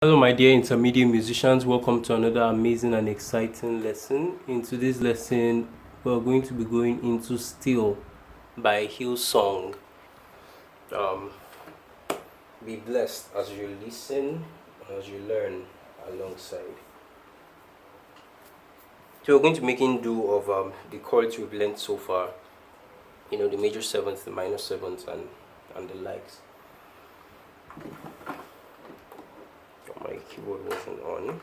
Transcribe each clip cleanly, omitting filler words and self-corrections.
Hello, my dear intermediate musicians. Welcome to another amazing and exciting lesson. In today's lesson, we're going to be going into Still by Hillsong. Um, be blessed as you listen, as you learn alongside. So, we're going to be making do of the chords we've learned so far. You know, the major sevenths, the minor sevenths, and the likes. My keyboard wasn't on.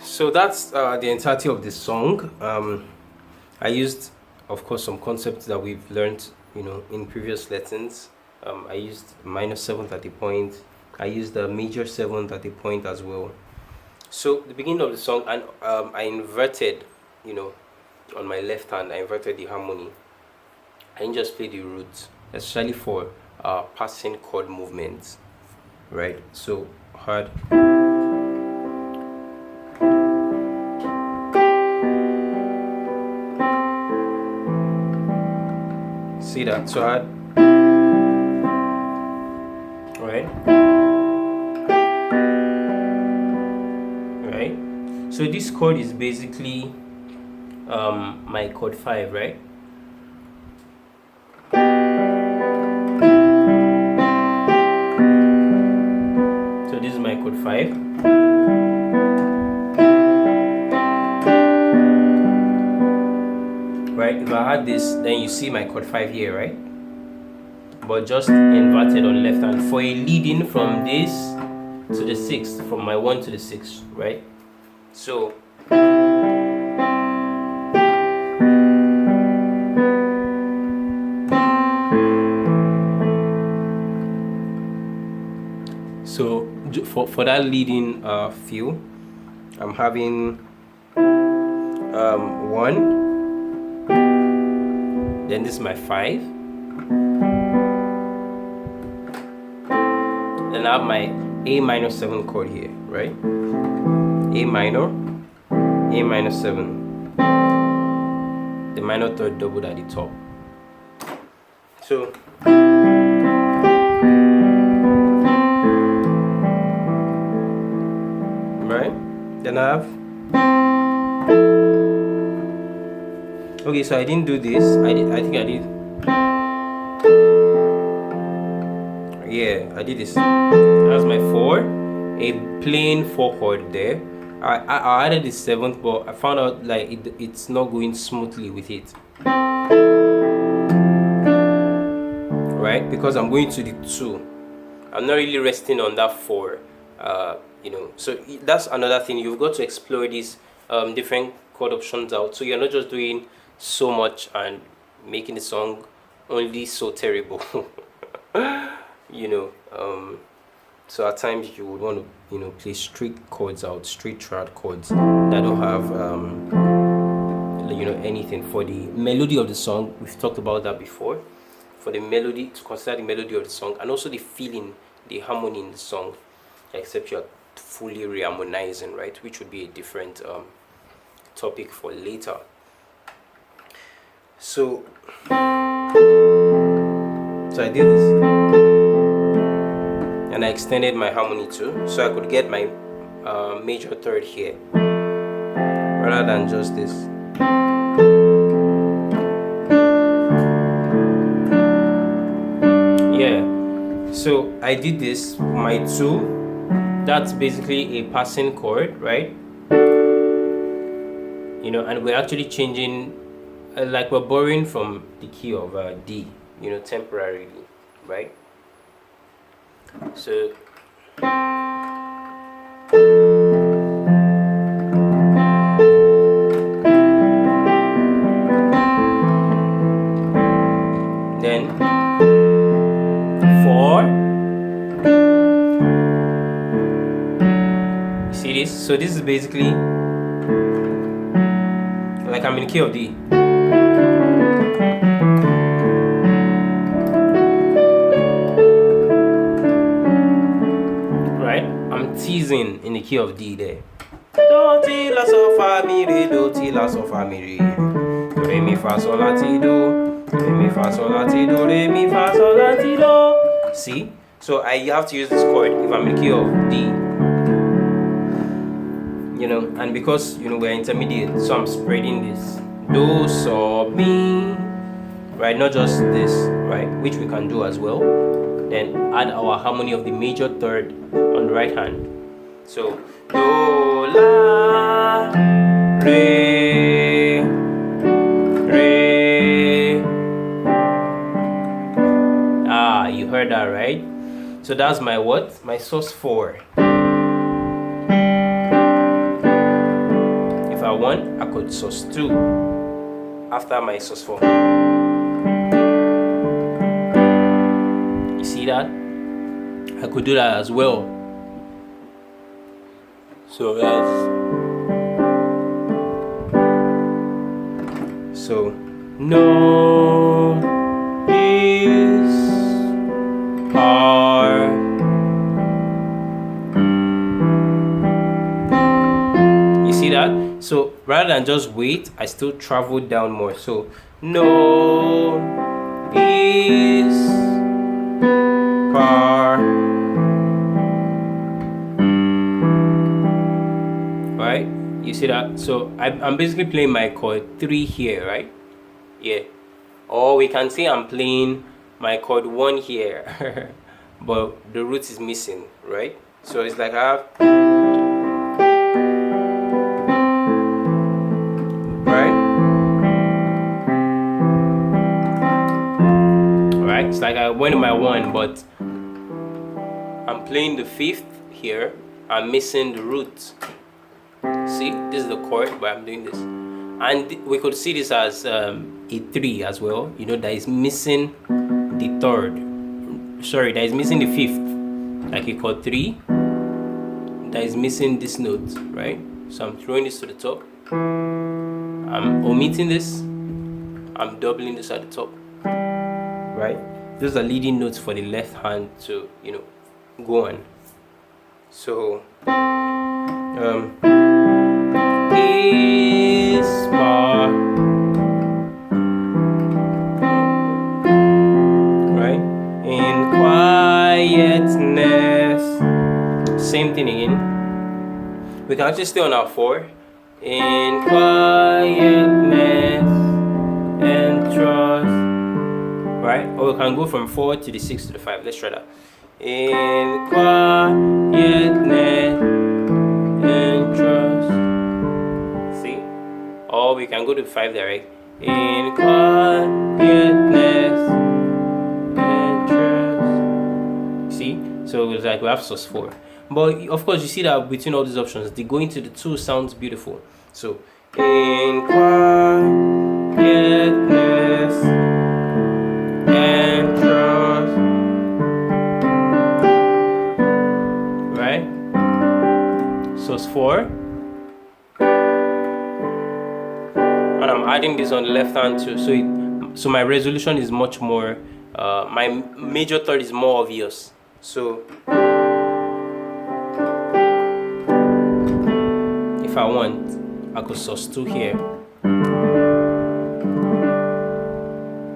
So that's the entirety of the song. I used, of course, some concepts that we've learned, in previous lessons. I used minor seventh at the point. I used the major seventh at the point as well. So the beginning of the song, and I inverted, on my left hand, I inverted the harmony. I didn't just play the roots, especially for passing chord movements, right? So hard. See that? So hard. Right? Right? So this chord is basically my chord 5, right? So this is my chord 5. Right? If I had this, then you see my chord 5 here, right? But just inverted on left hand for a leading from this to the 6th, from my 1 to the 6th, right? So for that leading feel, I'm having 1, then this is my 5, then I have my A minor 7 chord here, right? A minor 7, the minor third doubled at the top. So right, then I have, okay, so I didn't do this. I think I did. Yeah, I did this. That's my 4, a plain 4 chord there. I added the 7th, but I found out like it's not going smoothly with it, right? Because I'm going to the 2. I'm not really resting on that 4. So that's another thing. You've got to explore these different chord options out, so you're not just doing so much and making the song only so terrible. So at times you would want to play straight chords out, straight triad chords that don't have anything. For the melody of the song, we've talked about that before. For the melody, to consider the melody of the song, and also the feeling, the harmony in the song, except you're fully reharmonizing, right? Which would be a different topic for later. So I did this, and I extended my harmony too, so I could get my major third here rather than just this. Yeah, so I did this, my 2, that's basically a passing chord, right? You know, and we're actually changing, like we're borrowing from the key of D, you know, temporarily, right? So then 4. You see this? So this is basically like I'm in the key of D. Right? I'm teasing in the key of D there. Do ti la so fa mi re, do ti la so fa mi re, re mi fa sol la ti do, re mi fa sol la ti do, re mi fa sol la ti do. See? So I have to use this chord if I'm in the key of D. You know, and because you know we're intermediate, so I'm spreading this do, so, mi, right? Not just this, right? Which we can do as well. Then add our harmony of the major third on the right hand. So do, la, re, re. Ah, you heard that, right? So that's my what? My sus 4. If I want, I could sus 2 after my sus 4. You see that? I could do that as well. So that's so no is are. You see that? So rather than just wait, I still travel down more. So no is par. Right? You see that? So I'm basically playing my chord 3 here, right? Yeah. Or we can say I'm playing my chord 1 here, but the root is missing, right? So it's like I have, right? Alright, it's like I went in my 1, but I'm playing the 5th here. I'm missing the root. See, this is the chord, but I'm doing this. And we could see this as a 3 as well, you know, that is missing the 3rd. Sorry, that is missing the 5th. Like a chord 3, that is missing this note, right? So I'm throwing this to the top. I'm omitting this. I'm doubling this at the top, right? Those are leading notes for the left hand to, you know, go on. So, is bar, right? In quietness, same thing again. We can actually stay on our 4. In quietness and trust, right? Or we can go from 4 to the 6 to the 5. Let's try that. In quietness and trust. See? Or we can go to 5 there, right? In quietness and trust. See? So it's like we have sus 4. But of course, you see that between all these options, the going to the 2 sounds beautiful. So, in quietness and trust, right? Sus 4. And I'm adding this on the left hand too. So my resolution is much more, my major third is more obvious. So, if I want, I could sus2 here,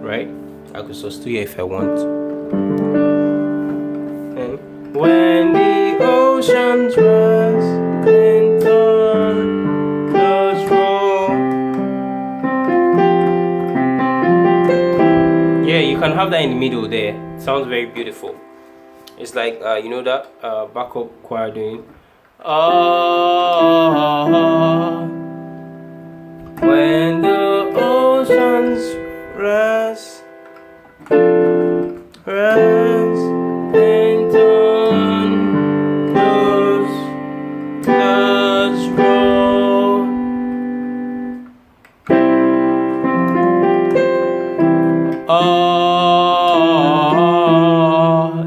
right? I could sus2 here if I want. And when the oceans rise and thunders roll. Yeah, you can have that in the middle there. It sounds very beautiful. It's like you know that backup choir doing. When the oceans rise and thunders roll.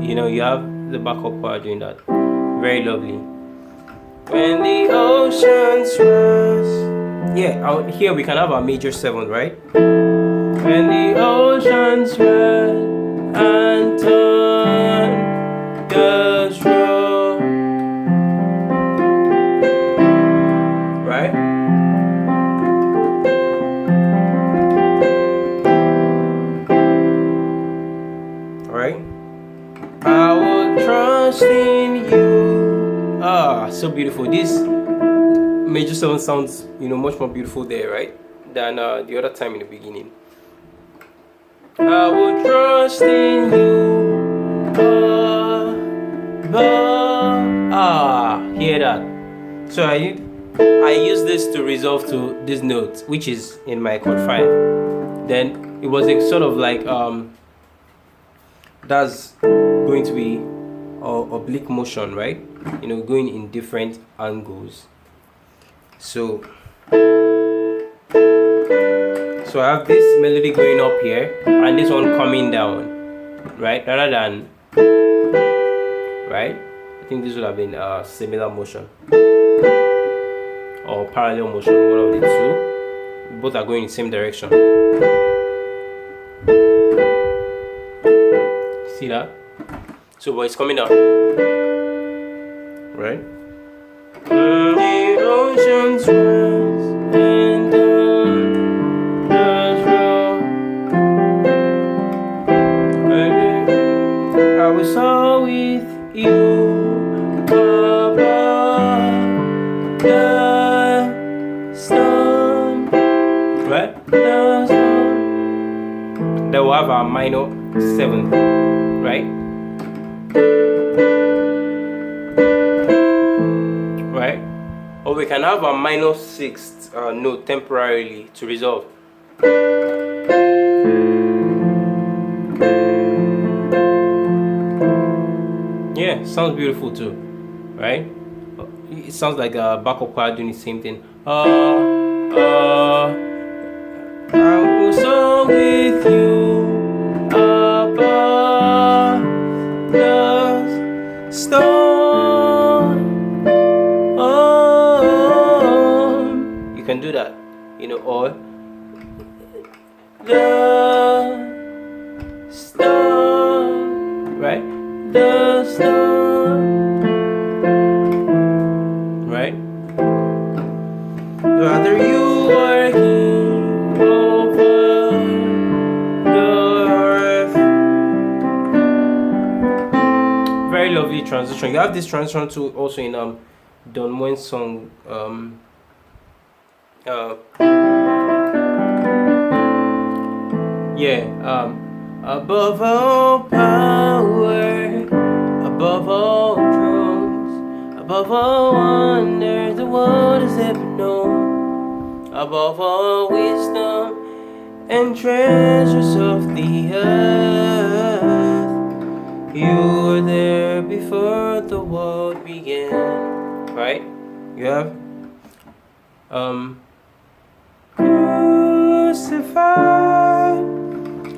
You know, you have the backup choir doing that. Very lovely. When the oceans rise. Yeah, out here we can have a major 7, right? When the oceans rise and thunders roll. Right? Alright. I will trust in you. Ah, so beautiful. This major 7 sounds, you know, much more beautiful there, right? Than the other time in the beginning. I will trust in you. Hear that? So I use this to resolve to this note, which is in my chord 5. Then it was a sort of like that's going to be oblique motion, right? You know, going in different angles. So I have this melody going up here and this one coming down, right? Rather than, right? I think this would have been a similar motion or parallel motion, one of the two. Both are going in the same direction. See that? So, but it's coming down, right? The oceans rise and thunders roll. I was all with you above the storm, right? The storm. Then we'll have our minor 7, right? Right? Or we can have a minor 6th note temporarily to resolve. Yeah, sounds beautiful too, right? It sounds like a backup choir doing the same thing. I was so with you above the storm. You can do that, you know, or the storm, right? The storm, right? Rather you working over the earth. Very lovely transition. You have this transition too also in Don Moen's song above all power, above all thrones, above all wonder the world has ever known, above all wisdom and treasures of the earth, you were there before the world began. Right? You have crucified,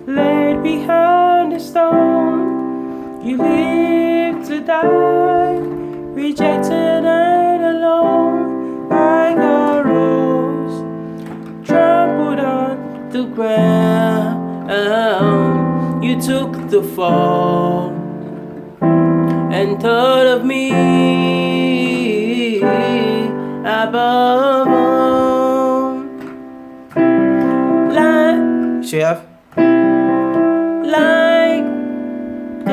laid behind a stone, you lived to die, rejected and alone, like a rose trampled on the ground. You took the fall and thought of me above all. So you have like a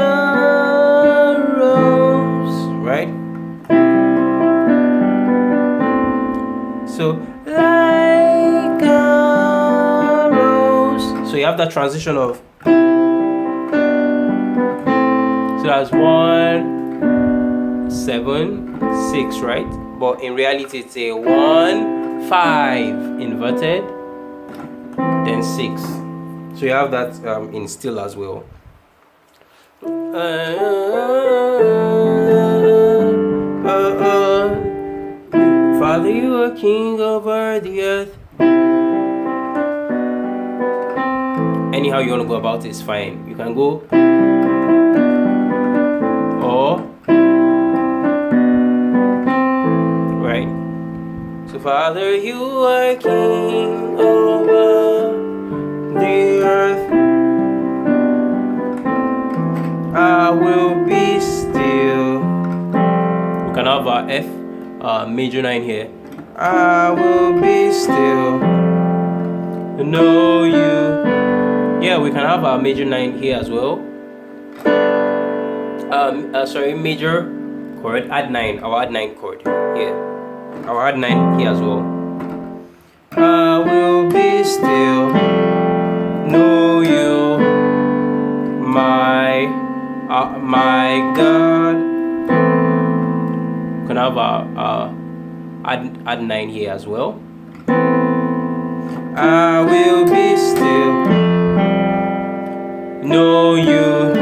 rose, right? So like a rose. So you have that transition of. So that's 1, 7, 6, right? But in reality, it's a 1, 5 inverted, then 6. So you have that in still as well. Father, you are king over the earth. Anyhow you want to go about it is fine. You can go or right. So Father, you are king over the earth. I will be still. We can have our F major 9 here. I will be still. Know you. Yeah, we can have our major 9 here as well. Sorry, major chord, add 9, our add 9 chord here. Our add 9 here as well. I will be still, know you, my God. We can have our add 9 here as well. I will be still, know you,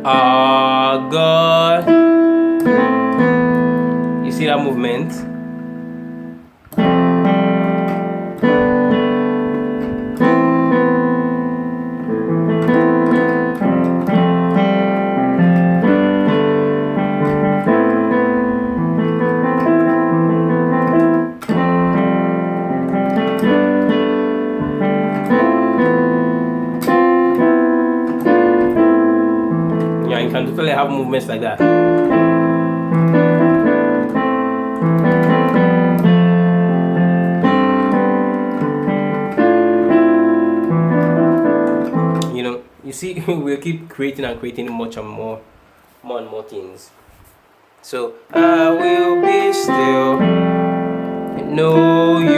our God. You see that movement? Yeah, you can totally have movements like that. You know, you see, we'll keep creating and creating more and more things. So I will be still, know you.